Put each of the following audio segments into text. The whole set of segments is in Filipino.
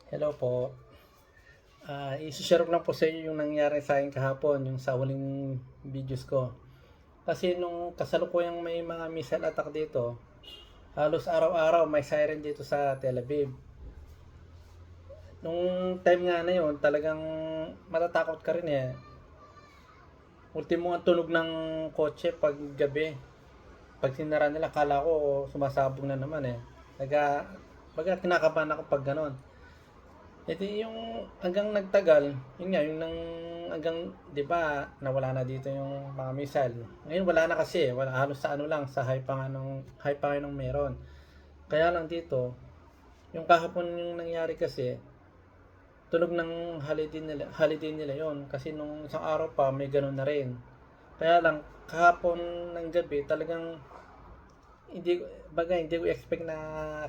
Hello po. I-share ko lang po sa inyo yung nangyari sa akin kahapon, yung sa huling videos ko. Kasi nung kasalukuyang may mga missile attack dito, halos araw-araw may siren dito sa Tel Aviv. Nung time nga na yun, talagang matatakot ka rin eh. Ultimo ang tunog ng kotse pag gabi. Pag sinara nila, kala ko sumasabog na naman eh. Baga kinakabahan ako pag ganon. Ito yung hanggang nagtagal, yun nga, yung nang hanggang, di ba, nawala na dito yung mga missile. Ngayon wala na kasi, wala halos sa ano lang, sa high pa nga nung meron. Kaya lang dito, yung kahapon yung nangyari kasi, tunog ng holiday nila yon kasi nung isang araw pa may ganun na rin. Kaya lang kahapon ng gabi talagang hindi ko expect na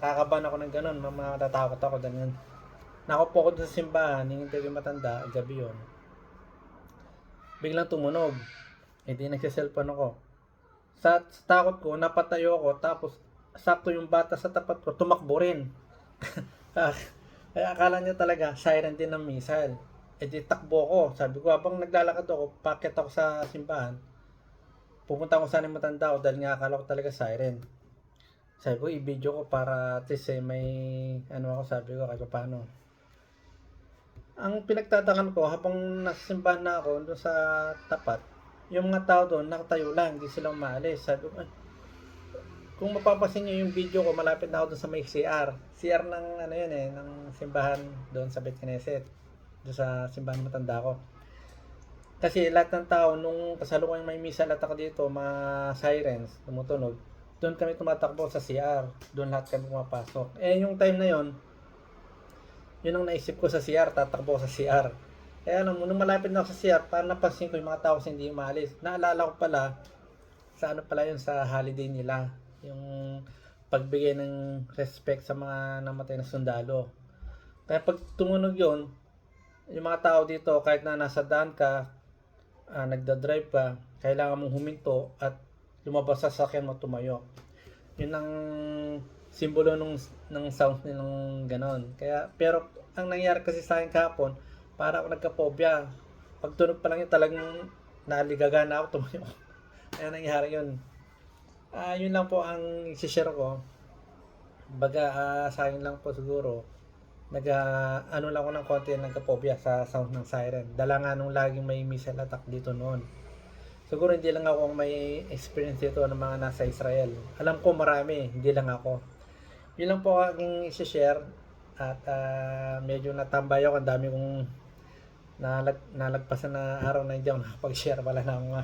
kakabahan ako ng ganun, matatakot ako dahil nakaupo ako sa simbahan, hinintay ko yung matanda, gabi yon. Biglang tumunog. Eh di nagsiselfone ako. Sa takot ko, napatayo ako, tapos sakto yung bata sa tapat ko, tumakbo rin. Kaya akala niya talaga, siren din ng missile. Eh di takbo ako. Sabi ko, habang naglalakad ako, pakit ako sa simbahan, pupunta ako sana yung matanda ko dahil nga akala ko talaga siren. Sabi ko, i-video ko para at least may ano ako, sabi ko, kahit paano. Ang pinagtatakan ko habang nasa na ako doon sa tapat, yung mga tao doon nakatayo lang, hindi sila umaalis. Sabi ko, kung mapapansin niyo yung video ko, malapit na ako doon sa may CR. CR ng ano yun eh, ng simbahan doon sa Beth Knesset. Doon sa simbahan matanda ko. Kasi lahat ng tao, nung kasalukuyang may missile attack dito, mga sirens, tumutunog, doon kami tumatakbo sa CR. Doon lahat kami pumapasok. Eh yung time na yon, yun ang naisip ko sa CR, tatakbo ko sa CR. Kaya nung malapit na ako sa CR, parang napansin ko yung mga tao kasi hindi umalis. Naalala ko pala, sa ano pala yun, sa holiday nila. Yung pagbigay ng respect sa mga namatay na sundalo. Kaya pag tumunog yun, yung mga tao dito, kahit na nasa daan ka, nagda-drive ka, kailangan mong huminto at lumabas sa sakyan mo, tumayo. Yun ang simbolo ng sound nilang ganon. Kaya, pero ang nangyari kasi sa akin kahapon, para ako nagka-phobia. Pag tunog pa lang yun, talagang naligaga na ako, tumayo. Kaya nangyari yun. Yun lang po ang i-share ko. Baga, sa akin lang po siguro, ano lang ako ng konti, nagka-phobia sa sound ng siren. Dala nga nung laging may missile attack dito noon. Siguro hindi lang ako ang may experience dito ng mga nasa Israel. Alam ko marami, hindi lang ako. Yun lang po aking i-share. At medyo natambay ako. Ang dami kong nalagpasan na araw na hindi ako nakapag-share. Wala na akong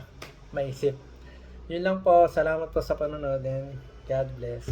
maisip. Yun lang po. Salamat po sa panonood and God bless.